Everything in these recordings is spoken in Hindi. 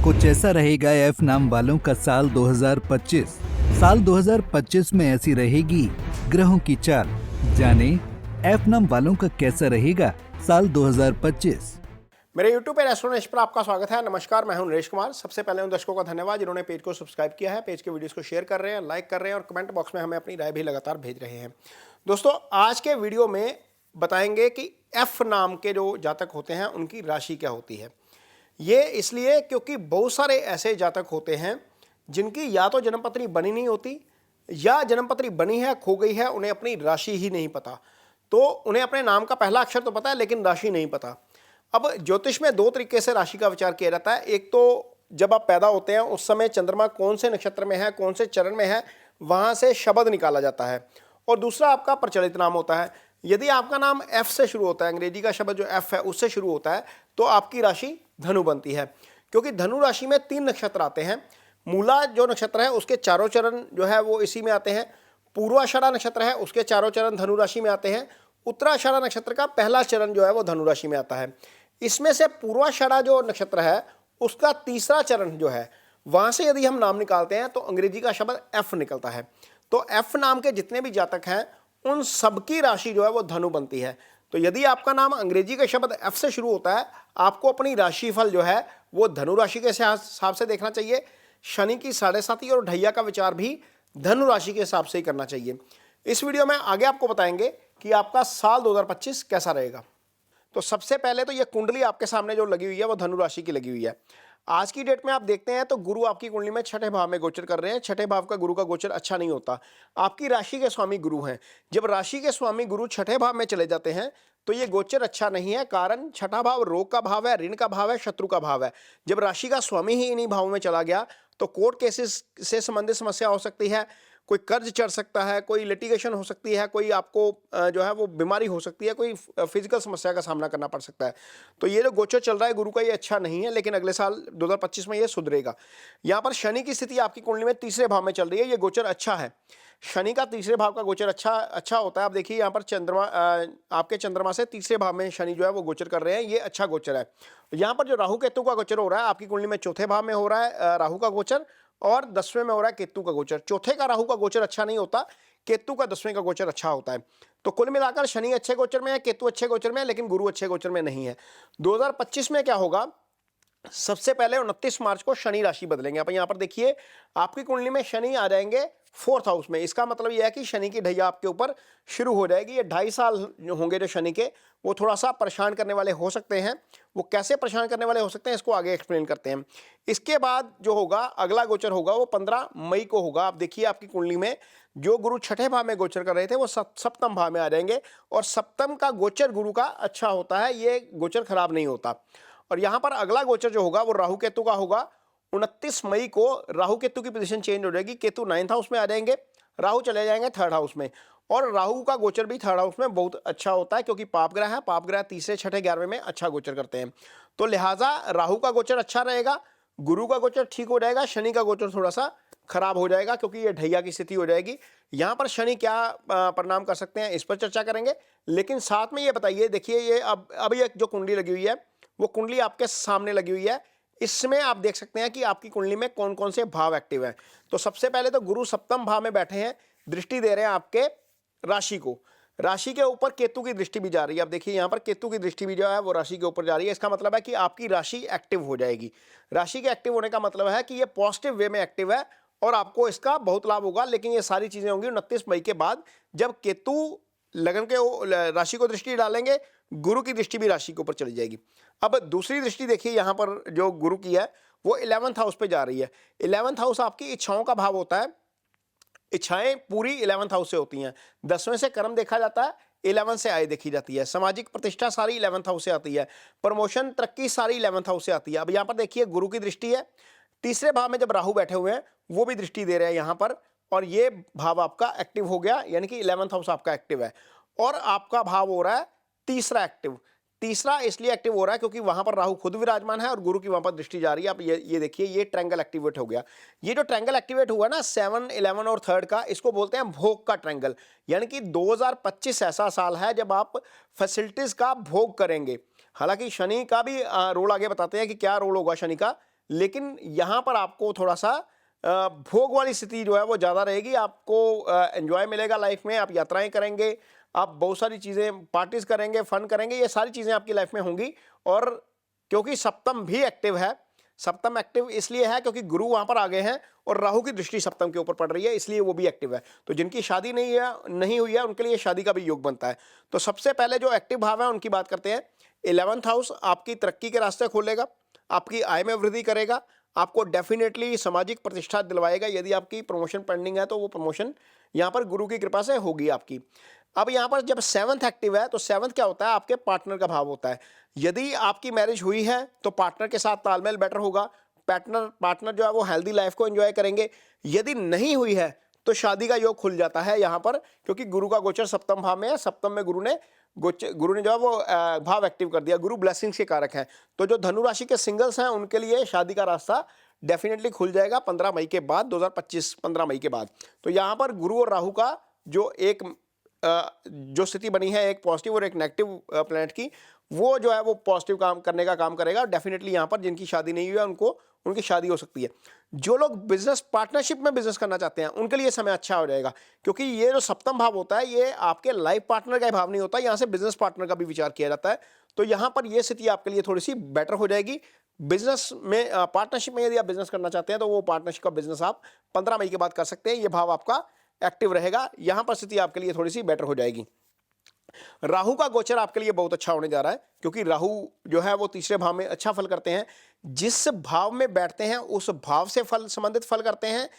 कुछ ऐसा रहेगा एफ नाम वालों का साल 2025। साल 2025 में ऐसी रहेगी ग्रहों की चाल। जाने एफ नाम वालों का कैसा रहेगा साल 2025। मेरे YouTube पे एस्ट्रोनॉमी पर आपका स्वागत है। नमस्कार, मैं हूं नरेश कुमार। सबसे पहले उन दर्शकों का धन्यवाद जिन्होंने पेज को सब्सक्राइब किया है, पेज के वीडियोस को शेयर कर रहे हैं, लाइक कर रहे हैं और कमेंट बॉक्स में हमें अपनी राय भी लगातार भेज रहे हैं। दोस्तों, आज के वीडियो में बताएंगे कि एफ नाम के जो जातक होते हैं उनकी राशि क्या होती है। ये इसलिए क्योंकि बहुत सारे ऐसे जातक होते हैं जिनकी या तो जन्मपत्री बनी नहीं होती या जन्मपत्री बनी है खो गई है, उन्हें अपनी राशि ही नहीं पता। तो उन्हें अपने नाम का पहला अक्षर तो पता है लेकिन राशि नहीं पता। अब ज्योतिष में दो तरीके से राशि का विचार किया जाता है। एक तो जब आप पैदा होते हैं उस समय चंद्रमा कौन से नक्षत्र में है, कौन से चरण में है, वहां से शब्द निकाला जाता है। और दूसरा आपका प्रचलित नाम होता है। यदि आपका नाम एफ से शुरू होता है, अंग्रेजी का शब्द जो एफ है उससे शुरू होता है, तो आपकी राशि धनु बनती है। क्योंकि धनु राशि में 3 नक्षत्र आते हैं। मूला जो नक्षत्र है उसके चारों चरण जो है वो इसी में आते हैं। पूर्वाषाढ़ा नक्षत्र है उसके चारों चरण धनु राशि में आते हैं। उत्तराषाढ़ा नक्षत्र का पहला चरण जो है वो धनु राशि में आता है। इसमें से पूर्वाषाढ़ा जो नक्षत्र है उसका तीसरा चरण जो है वहां से यदि हम नाम निकालते हैं तो अंग्रेजी का शब्द एफ निकलता है। तो एफ नाम के जितने भी जातक हैं उन सबकी राशि जो है वो धनु बनती है। तो यदि आपका नाम अंग्रेजी का शब्द एफ से शुरू होता है, आपको अपनी राशिफल जो है वो धनु राशि के हिसाब से देखना चाहिए। शनि की 7.5 और ढैया का विचार भी धनु राशि के हिसाब से ही करना चाहिए। इस वीडियो में आगे आपको बताएंगे कि आपका साल 2025 कैसा रहेगा। तो सबसे पहले तो ये कुंडली आपके सामने जो लगी हुई है वो धनु राशि की लगी हुई है। आज की डेट में आप देखते हैं तो गुरु आपकी कुंडली में छठे भाव में गोचर कर रहे हैं। छठे भाव का गुरु का गोचर अच्छा नहीं होता। आपकी राशि के स्वामी गुरु हैं। जब राशि के स्वामी गुरु छठे भाव में चले जाते हैं तो ये गोचर अच्छा नहीं है। कारण छठा भाव रोग का भाव है, ऋण का भाव है, शत्रु का भाव है। जब राशि का स्वामी ही इन्हीं भावों में चला गया तो कोर्ट केसेस से संबंधित समस्या हो सकती है, कोई कर्ज चढ़ सकता है, कोई लिटिगेशन हो सकती है, कोई आपको जो है वो बीमारी हो सकती है, कोई फिजिकल समस्या का सामना करना पड़ सकता है। तो ये जो गोचर चल रहा है गुरु का ये अच्छा नहीं है, लेकिन अगले साल 2025 में ये सुधरेगा। यहाँ पर शनि की स्थिति आपकी कुंडली में तीसरे भाव में चल रही है। ये गोचर अच्छा है। शनि का तीसरे भाव का गोचर अच्छा होता है। आप देखिए यहाँ पर चंद्रमा आपके चंद्रमा से तीसरे भाव में शनि जो है वो गोचर कर रहे हैं। ये अच्छा गोचर है। यहाँ पर जो राहु केतु का गोचर हो रहा है आपकी कुंडली में चौथे भाव में हो रहा है राहु का गोचर, और 10वें में हो रहा है केतु का गोचर। चौथे का राहु का गोचर अच्छा नहीं होता, केतु का 10वें का गोचर अच्छा होता है। तो कुल मिलाकर शनि अच्छे गोचर में है, केतु अच्छे गोचर में है, लेकिन गुरु अच्छे गोचर में नहीं है। 2025 में क्या होगा, सबसे पहले 29 मार्च को शनि राशि बदलेंगे। आप यहाँ पर देखिए आपकी कुंडली में शनि आ जाएंगे 4th हाउस में। इसका मतलब यह है कि शनि की ढैया आपके ऊपर शुरू हो जाएगी। ये 2.5 साल होंगे जो शनि के, वो थोड़ा सा परेशान करने वाले हो सकते हैं। वो कैसे परेशान करने वाले हो सकते हैं इसको आगे एक्सप्लेन करते हैं। इसके बाद जो होगा अगला गोचर होगा वो 15 मई को होगा। आप देखिए आपकी कुंडली में जो गुरु छठे भाव में गोचर कर रहे थे वो सप्तम भाव में आ जाएंगे, और सप्तम का गोचर गुरु का अच्छा होता है, ये गोचर खराब नहीं होता। और यहां पर अगला गोचर जो होगा वो राहु केतु का होगा। 29 मई को राहु केतु की पोजीशन चेंज हो जाएगी। केतु 9th हाउस में आ जाएंगे, राहु चले जाएंगे 3rd हाउस में। और राहु का गोचर भी 3rd हाउस में बहुत अच्छा होता है, क्योंकि पाप ग्रह है। पाप ग्रह तीसरे, छठे, 11वें में अच्छा गोचर करते हैं। तो लिहाजा राहु का गोचर अच्छा रहेगा, गुरु का गोचर ठीक हो जाएगा, शनि का गोचर थोड़ा सा खराब हो जाएगा क्योंकि ये ढैया की स्थिति हो जाएगी। यहां पर शनि क्या परिणाम कर सकते हैं इस पर चर्चा करेंगे। लेकिन साथ में ये बताइए, देखिए ये अब ये जो कुंडली लगी हुई है वो कुंडली आपके सामने लगी हुई है। इसमें आप देख सकते हैं कि आपकी कुंडली में कौन कौन से भाव एक्टिव हैं। तो सबसे पहले तो गुरु सप्तम भाव में बैठे हैं, दृष्टि दे रहे हैं आपके राशि को। राशि के ऊपर केतु की दृष्टि भी जा रही है। आप देखिए यहाँ पर केतु की दृष्टि भी जो है वो राशि के ऊपर जा रही है। इसका मतलब है कि आपकी राशि एक्टिव हो जाएगी। राशि के एक्टिव होने का मतलब है कि ये पॉजिटिव वे में एक्टिव है और आपको इसका बहुत लाभ होगा। लेकिन ये सारी चीजें होंगी 29 मई के बाद, जब केतु लगन के राशि को दृष्टि डालेंगे, गुरु की दृष्टि भी राशि के ऊपर चली जाएगी। अब दूसरी दृष्टि देखिए यहाँ पर जो गुरु की है वो 11th हाउस पे जा रही है। 11th हाउस आपकी इच्छाओं का भाव होता है। इच्छाएं पूरी 11th हाउस से होती हैं। 10वें से कर्म देखा जाता है, 11 से आय देखी जाती है। सामाजिक प्रतिष्ठा सारी 11th हाउस से आती है। प्रमोशन, तरक्की सारी 11th हाउस से आती है। अब यहाँ पर देखिए गुरु की दृष्टि है। तीसरे भाव में जब राहु बैठे हुए हैं वो भी दृष्टि दे रहे हैं यहाँ पर, और ये भाव आपका एक्टिव हो गया, यानी कि 11th हाउस आपका एक्टिव है। और आपका भाव हो रहा है तीसरा एक्टिव। तीसरा इसलिए एक्टिव हो रहा है क्योंकि वहां पर राहु खुद विराजमान है और गुरु की वहां पर दृष्टि जा रही है। आप ये देखिए ये ट्रायंगल एक्टिवेट हो गया। ये जो ट्रायंगल एक्टिवेट हुआ ना 7, 11 और 3rd का, इसको बोलते हैं भोग का ट्रायंगल। यानी कि 2025 ऐसा साल है जब आप फैसिलिटीज का भोग करेंगे। हालांकि शनि का भी रोल आगे बताते हैं कि क्या रोल होगा शनि का, लेकिन यहाँ पर आपको थोड़ा सा भोग वाली स्थिति जो है वो ज़्यादा रहेगी। आपको एंजॉय मिलेगा लाइफ में, आप यात्राएं करेंगे, आप बहुत सारी चीज़ें पार्टीज करेंगे, फन करेंगे, ये सारी चीज़ें आपकी लाइफ में होंगी। और क्योंकि सप्तम भी एक्टिव है, सप्तम एक्टिव इसलिए है क्योंकि गुरु वहां पर आ गए हैं और राहु की दृष्टि सप्तम के ऊपर पड़ रही है, इसलिए वो भी एक्टिव है। तो जिनकी शादी नहीं हुई है उनके लिए शादी का भी योग बनता है। तो सबसे पहले जो एक्टिव भाव है उनकी बात करते हैं। 11th हाउस आपकी तरक्की के रास्ते खोलेगा, आपकी आय में वृद्धि करेगा, आपको डेफिनेटली सामाजिक प्रतिष्ठा दिलवाएगा। यदि आपकी प्रमोशन पेंडिंग है तो वो प्रमोशन यहाँ पर गुरु की कृपा से होगी आपकी। अब यहाँ पर जब 7th एक्टिव है तो 7th क्या होता है, आपके पार्टनर का भाव होता है। यदि आपकी मैरिज हुई है तो पार्टनर के साथ तालमेल बेटर होगा, पार्टनर जो है वो हेल्दी लाइफ को एंजॉय करेंगे। यदि नहीं हुई है तो शादी का योग खुल जाता है यहाँ पर, क्योंकि गुरु का गोचर सप्तम भाव में है। सप्तम में गुरु ने जो है वो भाव एक्टिव कर दिया। गुरु ब्लेसिंग्स के कारक हैं। तो जो धनु राशि के सिंगल्स हैं उनके लिए शादी का रास्ता डेफिनेटली खुल जाएगा 15 मई के बाद, 2025 15 मई के बाद। तो यहाँ पर गुरु और राहु का जो स्थिति बनी है, एक पॉजिटिव और एक नेगेटिव प्लैनेट की, वो जो है वो पॉजिटिव काम करने का काम करेगा। डेफिनेटली यहाँ पर जिनकी शादी नहीं हुई है उनकी शादी हो सकती है। जो लोग बिजनेस पार्टनरशिप में बिजनेस करना चाहते हैं उनके लिए समय अच्छा हो जाएगा, क्योंकि ये जो सप्तम भाव होता है ये आपके लाइफ पार्टनर का भाव नहीं होता, यहाँ से बिजनेस पार्टनर का भी विचार किया जाता है। तो यहाँ पर ये स्थिति आपके लिए थोड़ी सी बेटर हो जाएगी। बिजनेस में पार्टनरशिप में यदि आप बिजनेस करना चाहते हैं तो वो पार्टनरशिप का बिजनेस आप 15 मई के बाद कर सकते हैं। ये भाव आपका एक्टिव रहेगा, यहां पर स्थिति आपके लिए थोड़ी सी बेटर हो जाएगी। राहु का गोचर आपके लिए बहुत अच्छा होने जा रहा है, क्योंकि राहु जो है वो तीसरे भाव में अच्छा फल करते हैं। जिस भाव में बैठते हैं उस भाव से संबंधित फल करते हैं।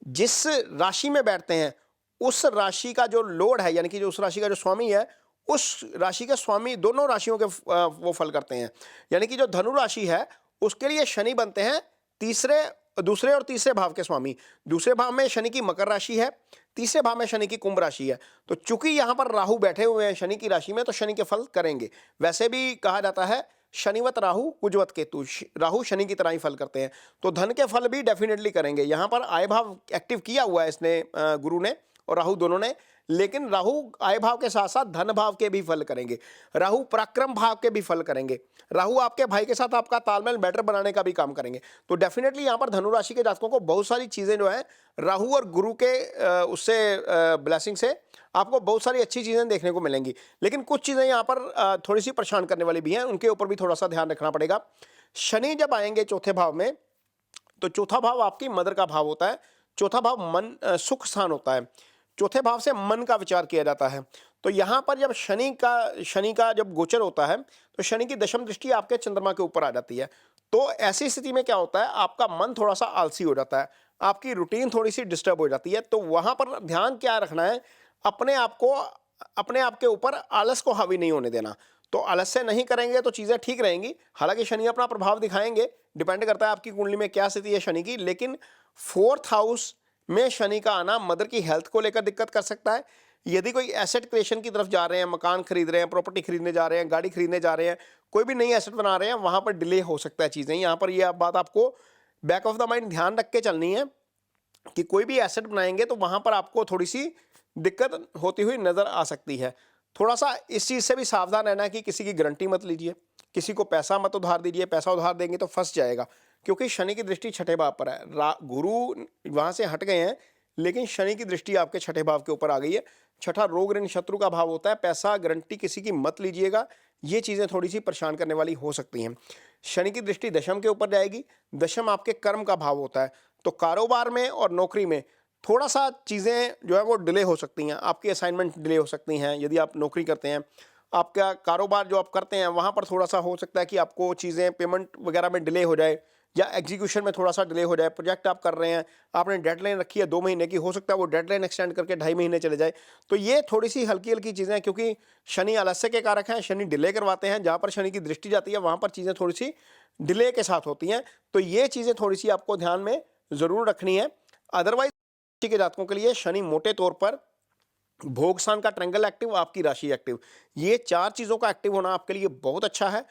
जिस राशि में बैठते हैं उस राशि का जो लोड है, यानी कि जो उस राशि का जो स्वामी है, उस राशि के स्वामी दोनों राशियों के वो फल करते हैं। यानी कि जो धनु राशि है उसके लिए शनि बनते हैं दूसरे और तीसरे भाव के स्वामी। दूसरे भाव में शनि की मकर राशि है, तीसरे भाव में शनि की कुंभ राशि है। तो चूंकि यहां पर राहु बैठे हुए हैं शनि की राशि में, तो शनि के फल करेंगे। वैसे भी कहा जाता है शनिवत राहु कुजवत केतु, राहु शनि की तरह ही फल करते हैं। तो धन के फल भी डेफिनेटली करेंगे। यहां पर आय भाव एक्टिव किया हुआ है इसने, गुरु ने और राहु दोनों ने, लेकिन राहु आय भाव के साथ साथ धन भाव के भी फल करेंगे। राहु पराक्रम भाव के भी फल करेंगे। राहु आपके भाई के साथ आपका तालमेल बेटर बनाने का भी काम करेंगे। तो डेफिनेटली यहाँ पर धनु राशि के जातकों को बहुत सारी चीजें जो है राहु और गुरु के उससे ब्लेसिंग से आपको बहुत सारी अच्छी चीजें देखने को मिलेंगी। लेकिन कुछ चीजें यहाँ पर थोड़ी सी परेशान करने वाली भी हैं, उनके ऊपर भी थोड़ा सा ध्यान रखना पड़ेगा। शनि जब आएंगे चौथे भाव में, तो चौथा भाव आपकी मदर का भाव होता है। चौथा भाव मन सुख स्थान होता है। चौथे भाव से मन का विचार किया जाता है। तो यहां पर जब शनि का जब गोचर होता है तो शनि की दशम दृष्टि आपके चंद्रमा के ऊपर आ जाती है। तो ऐसी स्थिति में क्या होता है, आपका मन थोड़ा सा आलसी हो जाता है, आपकी रूटीन थोड़ी सी डिस्टर्ब हो जाती है। तो वहां पर ध्यान क्या रखना है, अपने आप के ऊपर आलस को हावी नहीं होने देना। तो आलस्य नहीं करेंगे तो चीजें ठीक रहेंगी। हालांकि शनि अपना प्रभाव दिखाएंगे, डिपेंड करता है आपकी कुंडली में क्या स्थिति है शनि की। लेकिन 4th हाउस में शनि का आना मदर की हेल्थ को लेकर दिक्कत कर सकता है। यदि कोई एसेट क्रिएशन की तरफ जा रहे हैं, मकान खरीद रहे हैं, प्रॉपर्टी खरीदने जा रहे हैं, गाड़ी खरीदने जा रहे हैं, कोई भी नई एसेट बना रहे हैं, वहां पर डिले हो सकता है चीजें। यहाँ पर यह बात आपको बैक ऑफ द माइंड ध्यान रख के चलनी है कि कोई भी एसेट बनाएंगे तो वहां पर आपको थोड़ी सी दिक्कत होती हुई नजर आ सकती है। थोड़ा सा इस चीज से भी सावधान रहना कि किसी की गारंटी मत लीजिए, किसी को पैसा मत उधार दीजिए। पैसा उधार देंगे तो फंस जाएगा, क्योंकि शनि की दृष्टि छठे भाव पर है। गुरु वहां से हट गए हैं, लेकिन शनि की दृष्टि आपके छठे भाव के ऊपर आ गई है। छठा रोग ऋण शत्रु का भाव होता है। पैसा गारंटी किसी की मत लीजिएगा, ये चीजें थोड़ी सी परेशान करने वाली हो सकती हैं। शनि की दृष्टि दशम के ऊपर जाएगी। दशम आपके कर्म का भाव होता है। तो कारोबार में और नौकरी में थोड़ा सा चीजें जो है वो डिले हो सकती हैं। आपकी असाइनमेंट डिले हो सकती हैं। यदि आप नौकरी करते हैं, आपका कारोबार जो आप करते हैं वहां पर थोड़ा सा हो सकता है कि आपको चीजें पेमेंट वगैरह में डिले हो जाए, या एग्जीक्यूशन में थोड़ा सा डिले हो जाए। प्रोजेक्ट आप कर रहे हैं, आपने डेडलाइन रखी है 2 महीने की, हो सकता है वो डेडलाइन एक्सटेंड करके 2.5 महीने चले जाए। तो ये थोड़ी सी हल्की हल्की चीज़ें हैं, क्योंकि शनि आलस्य के कारक हैं, शनि डिले करवाते हैं। जहाँ पर शनि की दृष्टि जाती है वहाँ पर चीज़ें थोड़ी सी डिले के साथ होती हैं। तो ये चीज़ें थोड़ी सी आपको ध्यान में ज़रूर रखनी है। अदरवाइज के जातकों के लिए शनि मोटे तौर पर भोग स्थान का ट्रायंगल एक्टिव, आपकी राशि एक्टिव, ये 4 चीज़ों का एक्टिव होना आपके लिए बहुत अच्छा है।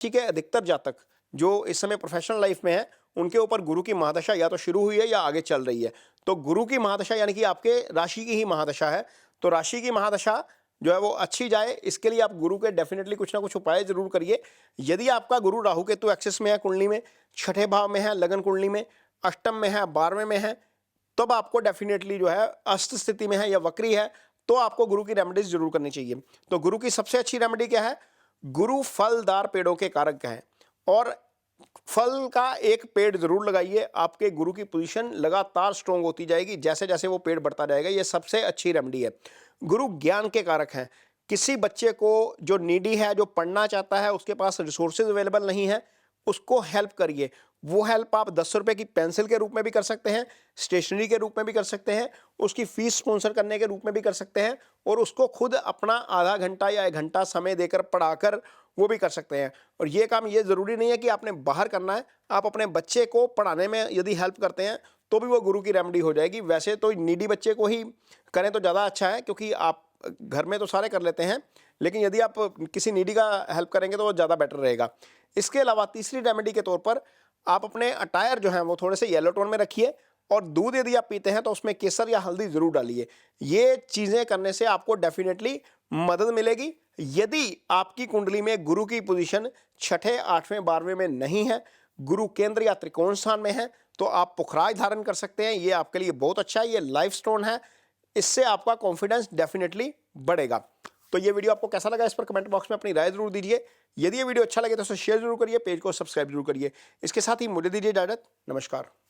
ठीक है, अधिकतर जातक जो इस समय प्रोफेशनल लाइफ में है उनके ऊपर गुरु की महादशा या तो शुरू हुई है या आगे चल रही है। तो गुरु की महादशा यानी कि आपके राशि की ही महादशा है। तो राशि की महादशा जो है वो अच्छी जाए, इसके लिए आप गुरु के डेफिनेटली कुछ ना कुछ उपाय जरूर करिए। यदि आपका गुरु राहु केतु एक्सिस में है, कुंडली में, छठे भाव में है, लगन कुंडली में, अष्टम में है, 12वें में है, तब आपको डेफिनेटली जो है अष्ट स्थिति में है या वक्री है, तो आपको गुरु की रेमेडीज जरूर करनी चाहिए। तो गुरु की सबसे अच्छी रेमेडी क्या है? गुरु फलदार पेड़ों के कारक हैं और फल का एक पेड़ जरूर लगाइए। आपके गुरु की पोजीशन लगातार स्ट्रांग होती जाएगी जैसे जैसे वो पेड़ बढ़ता जाएगा। ये सबसे अच्छी रेमेडी है। गुरु ज्ञान के कारक हैं। किसी बच्चे को जो नीडी है, जो पढ़ना चाहता है, उसके पास रिसोर्सेज अवेलेबल नहीं है, उसको हेल्प करिए। वो हेल्प आप 10 रुपए की पेंसिल के रूप में भी कर सकते हैं, स्टेशनरी के रूप में भी कर सकते हैं, उसकी फीस स्पॉन्सर करने के रूप में भी कर सकते हैं, और उसको खुद अपना आधा घंटा या 1 घंटा समय देकर पढ़ाकर वो भी कर सकते हैं। और ये काम ये ज़रूरी नहीं है कि आपने बाहर करना है, आप अपने बच्चे को पढ़ाने में यदि हेल्प करते हैं तो भी वो गुरु की रेमेडी हो जाएगी। वैसे तो नीडी बच्चे को ही करें तो ज़्यादा अच्छा है, क्योंकि आप घर में तो सारे कर लेते हैं, लेकिन यदि आप किसी नीडी का हेल्प करेंगे तो वो ज़्यादा बेटर रहेगा। इसके अलावा तीसरी रेमेडी के तौर पर आप अपने अटायर जो हैं वो थोड़े से येलो टोन में रखिए, और दूध यदि आप पीते हैं तो उसमें केसर या हल्दी जरूर डालिए। ये चीज़ें करने से आपको डेफिनेटली मदद मिलेगी। यदि आपकी कुंडली में गुरु की पोजीशन छठे, 8वें, 12वें में नहीं है, गुरु केंद्र या त्रिकोण स्थान में है, तो आप पुखराज धारण कर सकते हैं। ये आपके लिए बहुत अच्छा है। ये लाइफ स्टोन है, इससे आपका कॉन्फिडेंस डेफिनेटली बढ़ेगा। तो ये वीडियो आपको कैसा लगा, इस पर कमेंट बॉक्स में अपनी राय जरूर दीजिए। यदि ये वीडियो अच्छा लगे तो उसे शेयर जरूर करिए, पेज को सब्सक्राइब जरूर करिए। इसके साथ ही मुझे दीजिए इजाजत। नमस्कार।